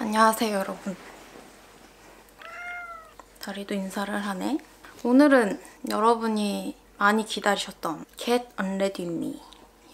안녕하세요, 여러분. 다리도 인사를 하네. 오늘은 여러분이 많이 기다리셨던 Get Unready With Me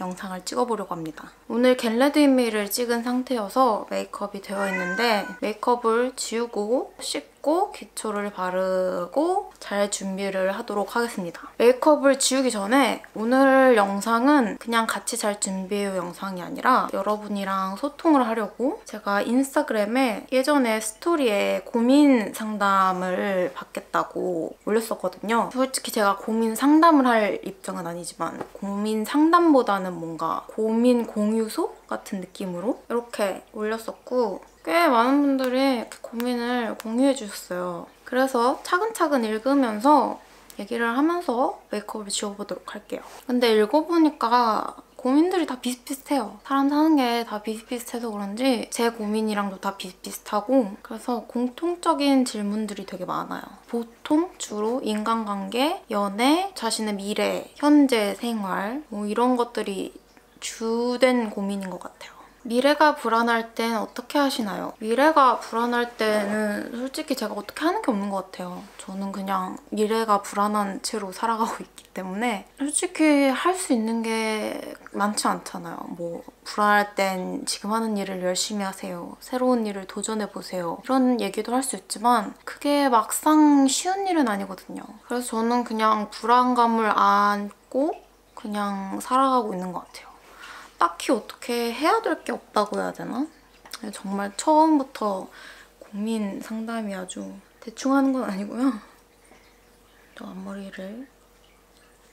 영상을 찍어보려고 합니다. 오늘 Get Ready With Me를 찍은 상태여서 메이크업이 되어 있는데 메이크업을 지우고 씻고 기초를 바르고 잘 준비를 하도록 하겠습니다. 메이크업을 지우기 전에 오늘 영상은 그냥 같이 잘 준비해요 영상이 아니라 여러분이랑 소통을 하려고 제가 인스타그램에 예전에 스토리에 고민 상담을 받겠다고 올렸었거든요. 솔직히 제가 고민 상담을 할 입장은 아니지만 고민 상담보다는 뭔가 고민 공유소 같은 느낌으로 이렇게 올렸었고 꽤 많은 분들이 고민을 공유해 주셨어요. 그래서 차근차근 읽으면서 얘기를 하면서 메이크업을 지워보도록 할게요. 근데 읽어보니까 고민들이 다 비슷비슷해요. 사람 사는 게 다 비슷비슷해서 그런지 제 고민이랑도 다 비슷비슷하고 그래서 공통적인 질문들이 되게 많아요. 보통 주로 인간관계, 연애, 자신의 미래, 현재 생활 뭐 이런 것들이 주된 고민인 것 같아요. 미래가 불안할 땐 어떻게 하시나요? 미래가 불안할 때는 솔직히 제가 어떻게 하는 게 없는 것 같아요. 저는 그냥 미래가 불안한 채로 살아가고 있기 때문에 솔직히 할 수 있는 게 많지 않잖아요. 뭐 불안할 땐 지금 하는 일을 열심히 하세요. 새로운 일을 도전해보세요. 이런 얘기도 할 수 있지만 그게 막상 쉬운 일은 아니거든요. 그래서 저는 그냥 불안감을 안고 그냥 살아가고 있는 것 같아요. 딱히 어떻게 해야 될 게 없다고 해야 되나? 정말 처음부터 고민 상담이 아주 대충 하는 건 아니고요. 또 앞머리를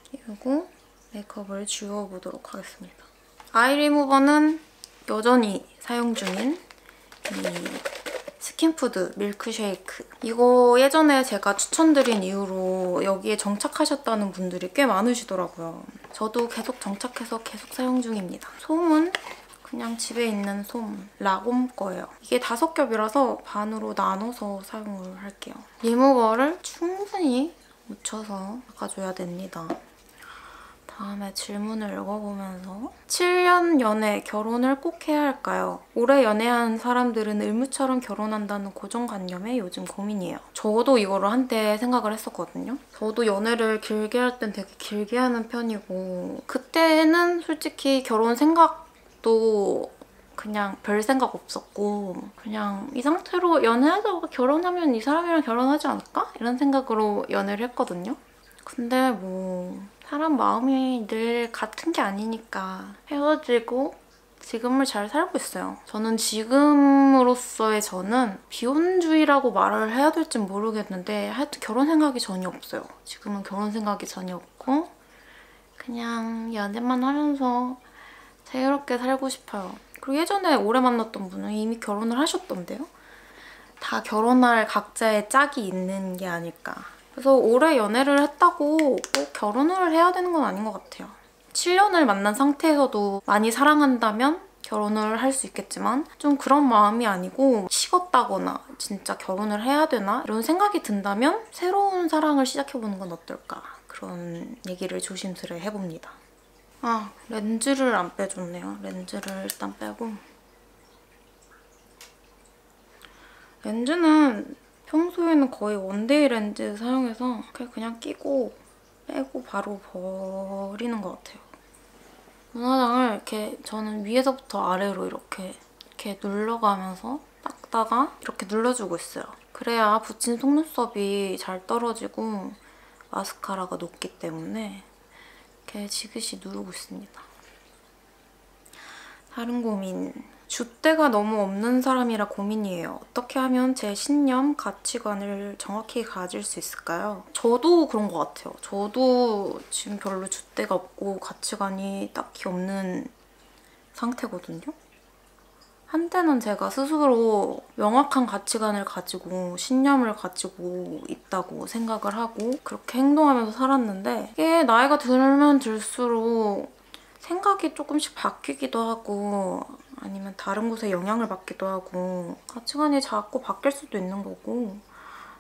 끼우고 메이크업을 지워보도록 하겠습니다. 아이 리무버는 여전히 사용 중인 이 스킨푸드 밀크쉐이크. 이거 예전에 제가 추천드린 이후로 여기에 정착하셨다는 분들이 꽤 많으시더라고요. 저도 계속 정착해서 계속 사용 중입니다. 솜은 그냥 집에 있는 솜, 라곰 거예요. 이게 5겹이라서 반으로 나눠서 사용을 할게요. 리무버를 충분히 묻혀서 닦아줘야 됩니다. 다음에 질문을 읽어보면서 7년 연애, 결혼을 꼭 해야 할까요? 오래 연애한 사람들은 의무처럼 결혼한다는 고정관념에 요즘 고민이에요. 저도 이거를 한때 생각을 했었거든요. 저도 연애를 길게 할 땐 되게 길게 하는 편이고 그때는 솔직히 결혼 생각도 그냥 별 생각 없었고 그냥 이 상태로 연애하다가 결혼하면 이 사람이랑 결혼하지 않을까? 이런 생각으로 연애를 했거든요. 근데 뭐 사람 마음이 늘 같은 게 아니니까 헤어지고 지금을 잘 살고 있어요. 저는 지금으로서의 저는 비혼주의라고 말을 해야 될지 모르겠는데 하여튼 결혼 생각이 전혀 없어요. 지금은 결혼 생각이 전혀 없고 그냥 연애만 하면서 자유롭게 살고 싶어요. 그리고 예전에 오래 만났던 분은 이미 결혼을 하셨던데요? 다 결혼할 각자의 짝이 있는 게 아닐까. 그래서 오래 연애를 했다고 꼭 결혼을 해야 되는 건 아닌 것 같아요. 7년을 만난 상태에서도 많이 사랑한다면 결혼을 할 수 있겠지만 좀 그런 마음이 아니고 식었다거나 진짜 결혼을 해야 되나 이런 생각이 든다면 새로운 사랑을 시작해보는 건 어떨까 그런 얘기를 조심스레 해봅니다. 아, 렌즈를 안 빼줬네요. 렌즈를 일단 빼고 렌즈는 평소에는 거의 원데이 렌즈 사용해서 그냥 끼고 빼고 바로 버리는 것 같아요. 눈화장을 이렇게 저는 위에서부터 아래로 이렇게 눌러가면서 닦다가 이렇게 눌러주고 있어요. 그래야 붙인 속눈썹이 잘 떨어지고 마스카라가 녹기 때문에 이렇게 지그시 누르고 있습니다. 다른 고민. 줏대가 너무 없는 사람이라 고민이에요. 어떻게 하면 제 신념, 가치관을 정확히 가질 수 있을까요? 저도 그런 것 같아요. 저도 지금 별로 줏대가 없고 가치관이 딱히 없는 상태거든요. 한때는 제가 스스로 명확한 가치관을 가지고 신념을 가지고 있다고 생각을 하고 그렇게 행동하면서 살았는데 이게 나이가 들면 들수록 생각이 조금씩 바뀌기도 하고 아니면 다른 곳에 영향을 받기도 하고 가치관이 자꾸 바뀔 수도 있는 거고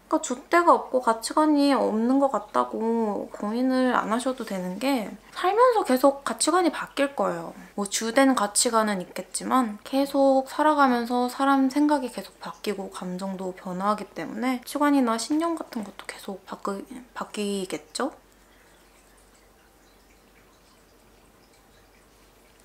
그러니까 줏대가 없고 가치관이 없는 것 같다고 고민을 안 하셔도 되는 게 살면서 계속 가치관이 바뀔 거예요. 뭐 주된 가치관은 있겠지만 계속 살아가면서 사람 생각이 계속 바뀌고 감정도 변화하기 때문에 가치관이나 신념 같은 것도 계속 바뀌겠죠?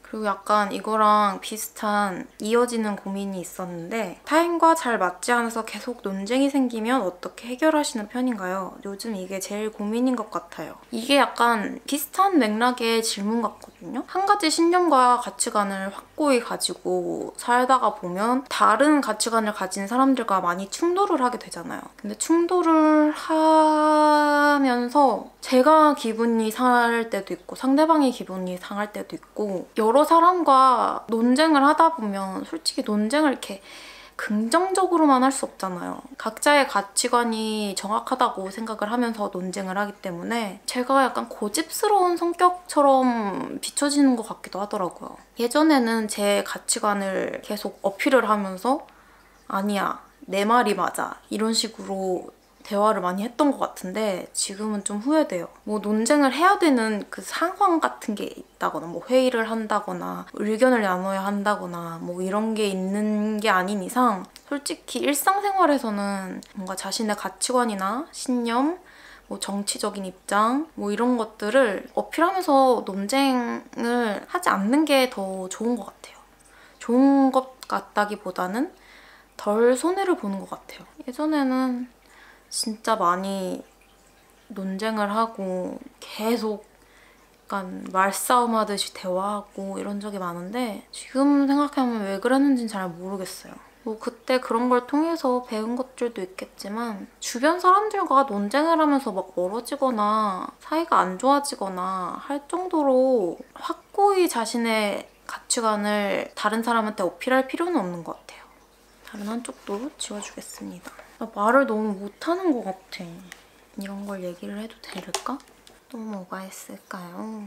그리고 약간 이거랑 비슷한 이어지는 고민이 있었는데 타인과 잘 맞지 않아서 계속 논쟁이 생기면 어떻게 해결하시는 편인가요? 요즘 이게 제일 고민인 것 같아요. 이게 약간 비슷한 맥락의 질문 같거든요. 한 가지 신념과 가치관을 확고히 가지고 살다가 보면 다른 가치관을 가진 사람들과 많이 충돌을 하게 되잖아요. 근데 충돌을 하면서 제가 기분이 상할 때도 있고 상대방이 기분이 상할 때도 있고 여러 사람과 논쟁을 하다 보면 솔직히 논쟁을 이렇게 긍정적으로만 할 수 없잖아요. 각자의 가치관이 정확하다고 생각을 하면서 논쟁을 하기 때문에 제가 약간 고집스러운 성격처럼 비춰지는 것 같기도 하더라고요. 예전에는 제 가치관을 계속 어필을 하면서 아니야, 내 말이 맞아 이런 식으로 대화를 많이 했던 것 같은데 지금은 좀 후회돼요. 뭐 논쟁을 해야 되는 그 상황 같은 게 있다거나 뭐 회의를 한다거나 의견을 나눠야 한다거나 뭐 이런 게 있는 게 아닌 이상 솔직히 일상생활에서는 뭔가 자신의 가치관이나 신념, 뭐 정치적인 입장 뭐 이런 것들을 어필하면서 논쟁을 하지 않는 게 더 좋은 것 같아요. 좋은 것 같다기보다는 덜 손해를 보는 것 같아요. 예전에는 진짜 많이 논쟁을 하고 계속 약간 말싸움 하듯이 대화하고 이런 적이 많은데 지금 생각하면 왜 그랬는지는 잘 모르겠어요. 뭐 그때 그런 걸 통해서 배운 것들도 있겠지만 주변 사람들과 논쟁을 하면서 막 멀어지거나 사이가 안 좋아지거나 할 정도로 확고히 자신의 가치관을 다른 사람한테 어필할 필요는 없는 것 같아요. 다른 한쪽도 지워주겠습니다. 나 말을 너무 못하는 것 같아. 이런 걸 얘기를 해도 될까? 또 뭐가 있을까요?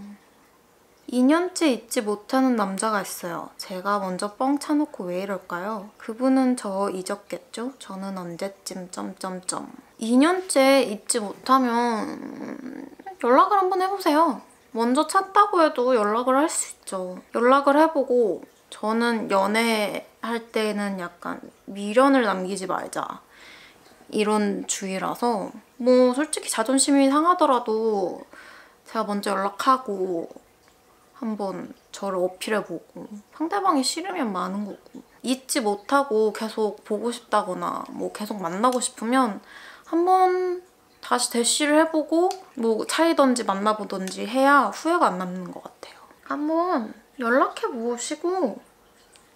2년째 잊지 못하는 남자가 있어요. 제가 먼저 뻥 차놓고 왜 이럴까요? 그분은 저 잊었겠죠? 저는 언제쯤... 2년째 잊지 못하면 연락을 한번 해보세요. 먼저 찾다고 해도 연락을 할 수 있죠. 연락을 해보고 저는 연애할 때는 약간 미련을 남기지 말자 이런 주의라서 뭐 솔직히 자존심이 상하더라도 제가 먼저 연락하고 한번 저를 어필해보고 상대방이 싫으면 마는 거고 잊지 못하고 계속 보고 싶다거나 뭐 계속 만나고 싶으면 한번 다시 대시를 해보고 뭐 차이던지 만나보던지 해야 후회가 안 남는 것 같아요. 한번 연락해보시고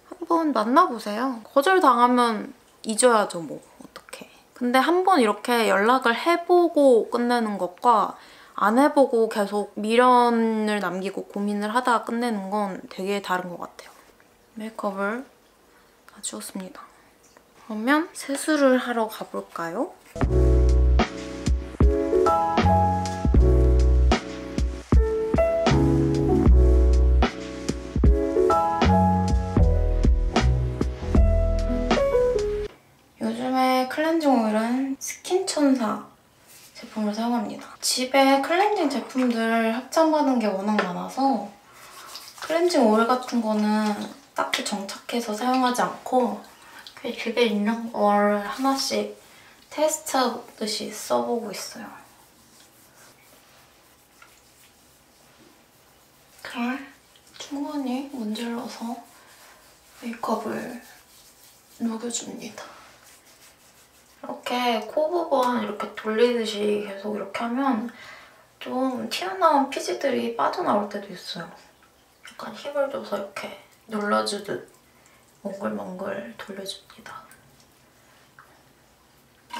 한번 만나보세요. 거절당하면 잊어야죠 뭐 어떡해. 근데 한번 이렇게 연락을 해보고 끝내는 것과 안 해보고 계속 미련을 남기고 고민을 하다가 끝내는 건 되게 다른 것 같아요. 메이크업을 다 지웠습니다. 그러면 세수를 하러 가볼까요? 요즘에 클렌징 오일은 스킨천사 제품을 사용합니다. 집에 클렌징 제품들 합장받은 게 워낙 많아서 클렌징 오일 같은 거는 딱히 정착해서 사용하지 않고 그냥 집에 있는 걸 하나씩 테스트하듯이 써보고 있어요. 그걸 충분히 문질러서 메이크업을 녹여줍니다. 이렇게 코 부분 이렇게 돌리듯이 계속 이렇게 하면 좀 튀어나온 피지들이 빠져나올 때도 있어요. 약간 힘을 줘서 이렇게 눌러주듯 몽글몽글 돌려줍니다.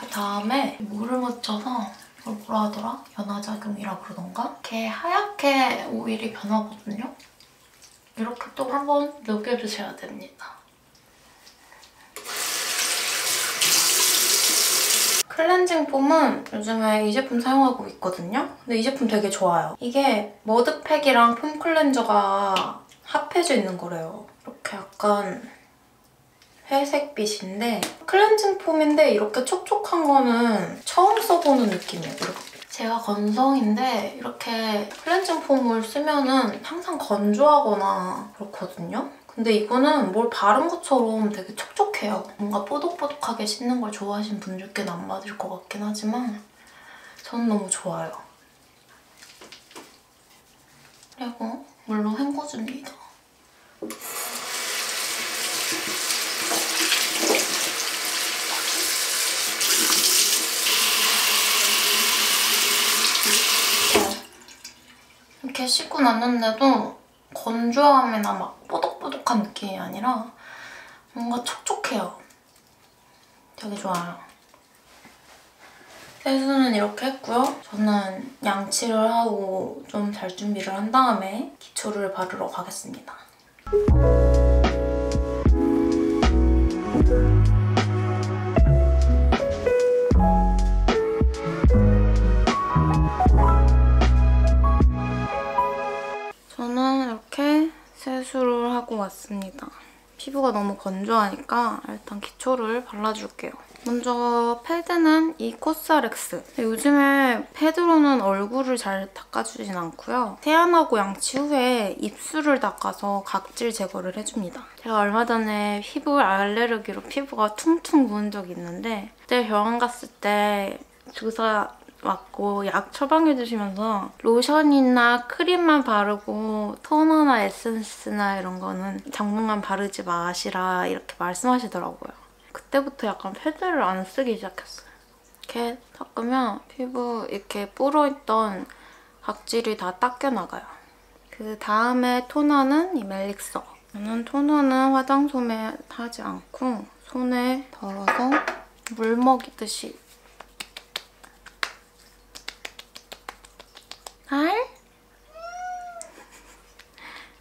그다음에 물을 묻혀서 이걸 뭐라 하더라? 연화작용이라 그러던가? 이렇게 하얗게 오일이 변하거든요? 이렇게 또 한번 녹여주셔야 됩니다. 클렌징 폼은 요즘에 이 제품 사용하고 있거든요? 근데 이 제품 되게 좋아요. 이게 머드팩이랑 폼 클렌저가 합해져 있는 거래요. 이렇게 약간 회색빛인데 클렌징 폼인데 이렇게 촉촉한 거는 처음 써보는 느낌이에요. 제가 건성인데 이렇게 클렌징 폼을 쓰면은 항상 건조하거나 그렇거든요. 근데 이거는 뭘 바른 것처럼 되게 촉촉해요. 뭔가 뽀독뽀독하게 씻는 걸 좋아하시는 분들께는 안 맞을 것 같긴 하지만 저는 너무 좋아요. 그리고 물로 헹궈줍니다. 이렇게 씻고 났는데도 건조함이나 막 뽀독뽀독한 느낌이 아니라 뭔가 촉촉해요. 되게 좋아요. 세수는 이렇게 했고요. 저는 양치를 하고 좀 잘 준비를 한 다음에 기초를 바르러 가겠습니다. 저는 이렇게 세수를 하고 왔습니다. 피부가 너무 건조하니까 일단 기초를 발라줄게요. 먼저 패드는 이 코스알엑스. 요즘에 패드로는 얼굴을 잘 닦아주진 않고요. 세안하고 양치 후에 입술을 닦아서 각질 제거를 해줍니다. 제가 얼마 전에 피부 알레르기로 피부가 퉁퉁 부은 적이 있는데 그때 병원 갔을 때 주사 맞고 약 처방해주시면서 로션이나 크림만 바르고 토너나 에센스나 이런 거는 당분간 바르지 마시라 이렇게 말씀하시더라고요. 그때부터 약간 패드를 안 쓰기 시작했어요. 이렇게 닦으면 피부 이렇게 불어있던 각질이 다 닦여나가요. 그 다음에 토너는 이 멜릭서. 저는 토너는 화장솜에 하지 않고 손에 덜어서 물 먹이듯이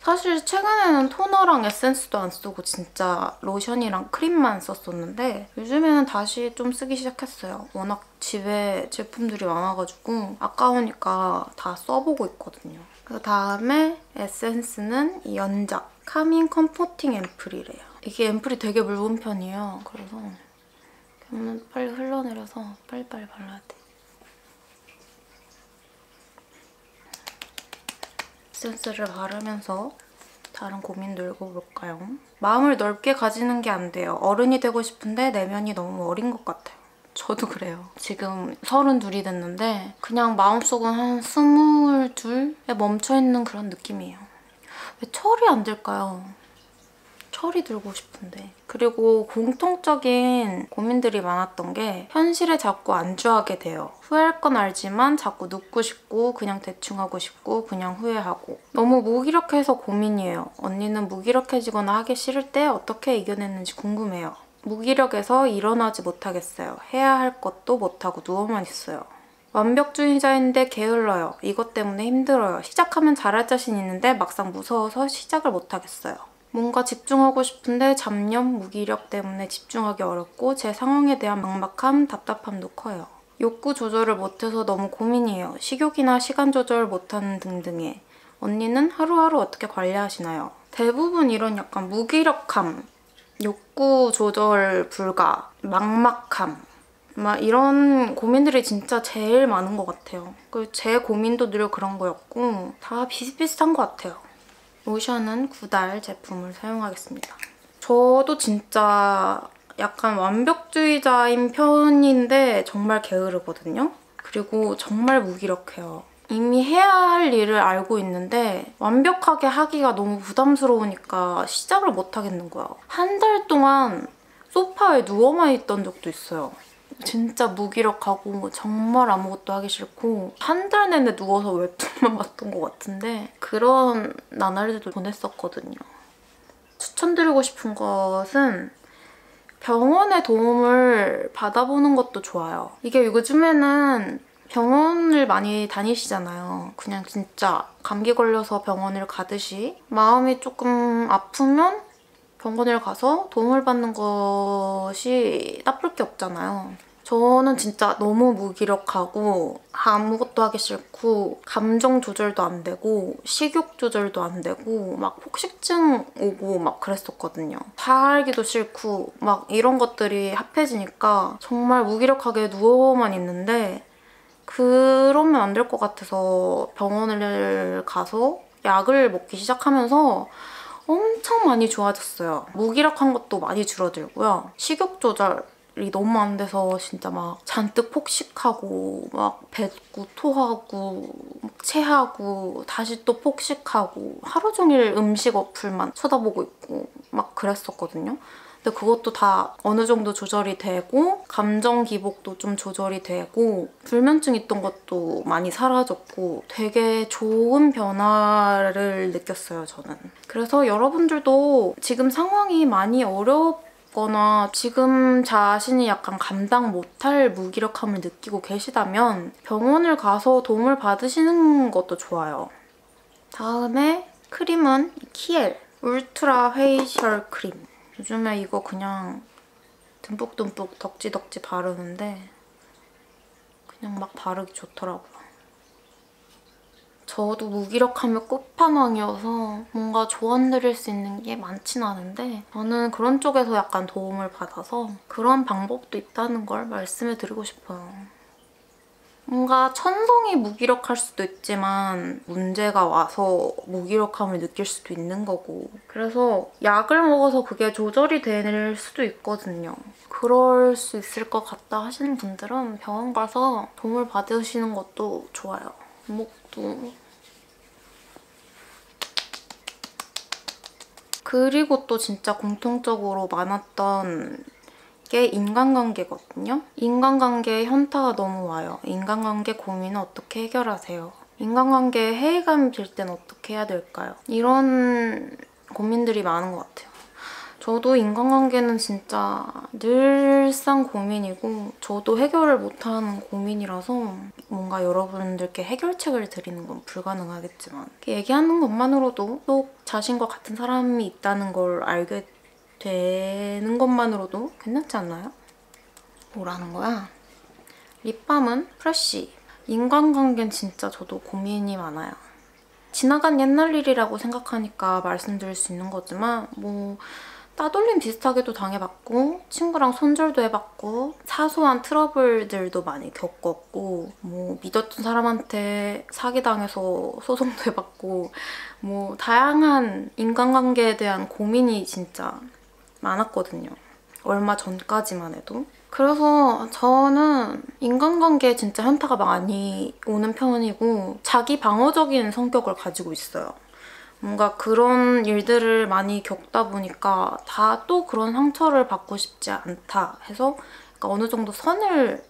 사실 최근에는 토너랑 에센스도 안 쓰고 진짜 로션이랑 크림만 썼었는데 요즘에는 다시 좀 쓰기 시작했어요. 워낙 집에 제품들이 많아가지고 아까우니까 다 써보고 있거든요. 그 다음에 에센스는 이 연작 카밍 컴포팅 앰플이래요. 이게 앰플이 되게 묽은 편이에요. 그래서 오늘 빨리 흘러내려서 빨리빨리 발라야 돼. 에센스를 바르면서 다른 고민도 읽어볼까요? 마음을 넓게 가지는 게 안 돼요. 어른이 되고 싶은데 내면이 너무 어린 것 같아요. 저도 그래요. 지금 32이 됐는데 그냥 마음속은 한 22에 멈춰있는 그런 느낌이에요. 왜 철이 안 들까요? 철이 들고 싶은데. 그리고 공통적인 고민들이 많았던 게 현실에 자꾸 안주하게 돼요. 후회할 건 알지만 자꾸 눕고 싶고 그냥 대충 하고 싶고 그냥 후회하고. 너무 무기력해서 고민이에요. 언니는 무기력해지거나 하기 싫을 때 어떻게 이겨냈는지 궁금해요. 무기력해서 일어나지 못하겠어요. 해야 할 것도 못하고 누워만 있어요. 완벽주의자인데 게을러요. 이것 때문에 힘들어요. 시작하면 잘할 자신 있는데 막상 무서워서 시작을 못하겠어요. 뭔가 집중하고 싶은데 잡념, 무기력 때문에 집중하기 어렵고 제 상황에 대한 막막함, 답답함도 커요. 욕구 조절을 못해서 너무 고민이에요. 식욕이나 시간 조절 못하는 등등의. 언니는 하루하루 어떻게 관리하시나요? 대부분 이런 약간 무기력함, 욕구 조절 불가, 막막함 막 이런 고민들이 진짜 제일 많은 것 같아요. 제 고민도 늘 그런 거였고 다 비슷비슷한 것 같아요. 로션은 구달 제품을 사용하겠습니다. 저도 진짜 약간 완벽주의자인 편인데 정말 게으르거든요. 그리고 정말 무기력해요. 이미 해야 할 일을 알고 있는데 완벽하게 하기가 너무 부담스러우니까 시작을 못 하겠는 거야. 한 달 동안 소파에 누워만 있던 적도 있어요. 진짜 무기력하고 정말 아무것도 하기 싫고 한 달 내내 누워서 웹툰만 봤던 것 같은데 그런 나날들도 보냈었거든요. 추천드리고 싶은 것은 병원의 도움을 받아보는 것도 좋아요. 이게 요즘에는 병원을 많이 다니시잖아요. 그냥 진짜 감기 걸려서 병원을 가듯이 마음이 조금 아프면 병원을 가서 도움을 받는 것이 나쁠 게 없잖아요. 저는 진짜 너무 무기력하고 아무것도 하기 싫고 감정 조절도 안 되고 식욕 조절도 안 되고 막 폭식증 오고 막 그랬었거든요. 살기도 싫고 막 이런 것들이 합해지니까 정말 무기력하게 누워만 있는데 그러면 안 될 것 같아서 병원을 가서 약을 먹기 시작하면서 엄청 많이 좋아졌어요. 무기력한 것도 많이 줄어들고요. 식욕 조절이 너무 안 돼서 진짜 막 잔뜩 폭식하고 막 뱉고 토하고 막 체하고 다시 또 폭식하고 하루 종일 음식 어플만 쳐다보고 있고 막 그랬었거든요. 근데 그것도 다 어느 정도 조절이 되고 감정 기복도 좀 조절이 되고 불면증 있던 것도 많이 사라졌고 되게 좋은 변화를 느꼈어요, 저는. 그래서 여러분들도 지금 상황이 많이 어렵거나 지금 자신이 약간 감당 못할 무기력함을 느끼고 계시다면 병원을 가서 도움을 받으시는 것도 좋아요. 다음에 크림은 키엘 울트라 페이셜 크림. 요즘에 이거 그냥 듬뿍듬뿍 덕지덕지 바르는데 그냥 막 바르기 좋더라고요. 저도 무기력함의 끝판왕이어서 뭔가 조언드릴 수 있는 게 많진 않은데 저는 그런 쪽에서 약간 도움을 받아서 그런 방법도 있다는 걸 말씀을 드리고 싶어요. 뭔가 천성이 무기력할 수도 있지만 문제가 와서 무기력함을 느낄 수도 있는 거고 그래서 약을 먹어서 그게 조절이 될 수도 있거든요. 그럴 수 있을 것 같다 하시는 분들은 병원 가서 도움을 받으시는 것도 좋아요. 목도. 그리고 또 진짜 공통적으로 많았던 게 인간관계거든요. 인간관계에 현타가 너무 와요. 인간관계 고민은 어떻게 해결하세요? 인간관계에 해이감 들 땐 어떻게 해야 될까요? 이런 고민들이 많은 것 같아요. 저도 인간관계는 진짜 늘상 고민이고 저도 해결을 못하는 고민이라서 뭔가 여러분들께 해결책을 드리는 건 불가능하겠지만 얘기하는 것만으로도 또 자신과 같은 사람이 있다는 걸 알게 되는 것만으로도 괜찮지 않나요? 뭐라는 거야? 립밤은 프레쉬. 인간관계는 진짜 저도 고민이 많아요. 지나간 옛날 일이라고 생각하니까 말씀드릴 수 있는 거지만 뭐 따돌림 비슷하게도 당해봤고 친구랑 손절도 해봤고 사소한 트러블들도 많이 겪었고 뭐 믿었던 사람한테 사기당해서 소송도 해봤고 뭐 다양한 인간관계에 대한 고민이 진짜 많았거든요. 얼마 전까지만 해도. 그래서 저는 인간관계에 진짜 현타가 많이 오는 편이고 자기 방어적인 성격을 가지고 있어요. 뭔가 그런 일들을 많이 겪다 보니까 다 또 그런 상처를 받고 싶지 않다 해서 어느 정도 선을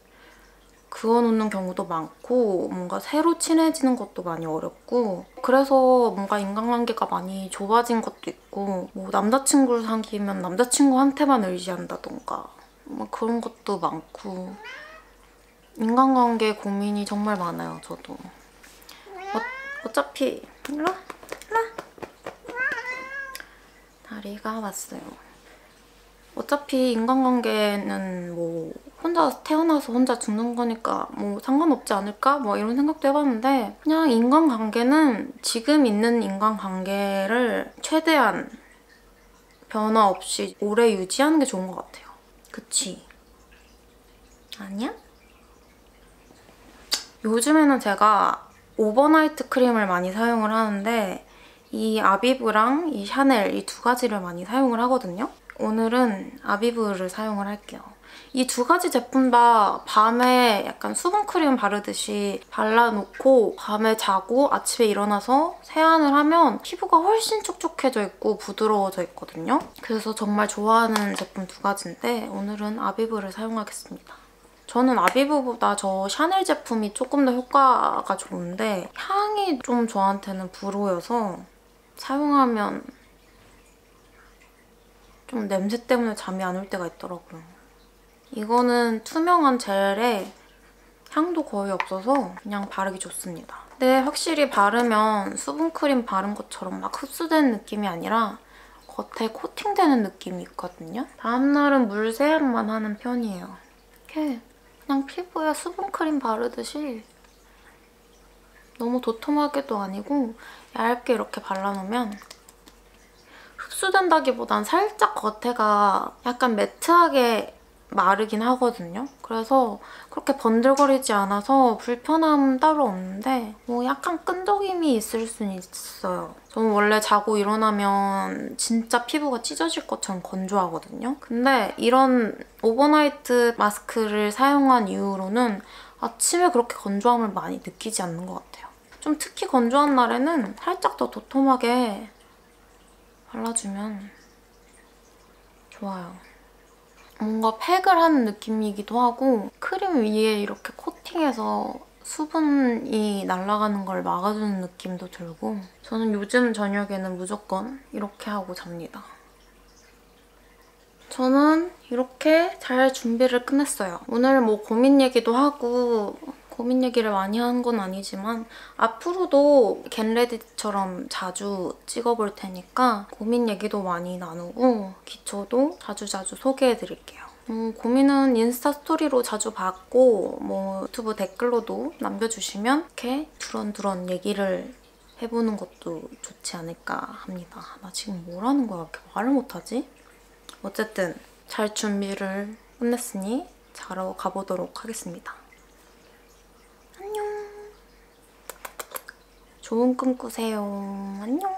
그어놓는 경우도 많고 뭔가 새로 친해지는 것도 많이 어렵고 그래서 뭔가 인간관계가 많이 좁아진 것도 있고 뭐 남자친구를 사귀면 남자친구한테만 의지한다던가 뭐 그런 것도 많고 인간관계 고민이 정말 많아요, 저도. 어차피 일로 와. 다리가 왔어요. 어차피 인간관계는 뭐 혼자 태어나서 혼자 죽는 거니까 뭐 상관없지 않을까? 뭐 이런 생각도 해봤는데 그냥 인간관계는 지금 있는 인간관계를 최대한 변화 없이 오래 유지하는 게 좋은 것 같아요. 그치? 아니야? 요즘에는 제가 오버나이트 크림을 많이 사용을 하는데 이 아비브랑 이 샤넬 이 두 가지를 많이 사용을 하거든요. 오늘은 아비브를 사용을 할게요. 이 두 가지 제품 다 밤에 약간 수분크림 바르듯이 발라놓고 밤에 자고 아침에 일어나서 세안을 하면 피부가 훨씬 촉촉해져 있고 부드러워져 있거든요. 그래서 정말 좋아하는 제품 두 가지인데 오늘은 아비브를 사용하겠습니다. 저는 아비브보다 저 샤넬 제품이 조금 더 효과가 좋은데 향이 좀 저한테는 불호여서 사용하면 좀 냄새 때문에 잠이 안 올 때가 있더라고요. 이거는 투명한 젤에 향도 거의 없어서 그냥 바르기 좋습니다. 근데 확실히 바르면 수분크림 바른 것처럼 막 흡수되는 느낌이 아니라 겉에 코팅되는 느낌이 있거든요. 다음날은 물 세안만 하는 편이에요. 이렇게 그냥 피부에 수분크림 바르듯이 너무 도톰하게도 아니고 얇게 이렇게 발라놓으면 흡수된다기보단 살짝 겉에가 약간 매트하게 마르긴 하거든요. 그래서 그렇게 번들거리지 않아서 불편함 따로 없는데 뭐 약간 끈적임이 있을 수는 있어요. 저는 원래 자고 일어나면 진짜 피부가 찢어질 것처럼 건조하거든요. 근데 이런 오버나이트 마스크를 사용한 이후로는 아침에 그렇게 건조함을 많이 느끼지 않는 것 같아요. 좀 특히 건조한 날에는 살짝 더 도톰하게 발라주면 좋아요. 뭔가 팩을 하는 느낌이기도 하고 크림 위에 이렇게 코팅해서 수분이 날아가는 걸 막아주는 느낌도 들고 저는 요즘 저녁에는 무조건 이렇게 하고 잡니다. 저는 이렇게 잘 준비를 끝냈어요. 오늘 뭐 고민 얘기도 하고 고민 얘기를 많이 한 건 아니지만 앞으로도 겟레디처럼 자주 찍어볼 테니까 고민 얘기도 많이 나누고 기초도 자주자주 소개해드릴게요. 고민은 인스타 스토리로 자주 받고 뭐 유튜브 댓글로도 남겨주시면 이렇게 두런두런 얘기를 해보는 것도 좋지 않을까 합니다. 나 지금 뭘 하는 거야? 왜 이렇게 말을 못하지? 어쨌든 잘 준비를 끝냈으니 자러 가보도록 하겠습니다. 안녕. 좋은 꿈 꾸세요. 안녕.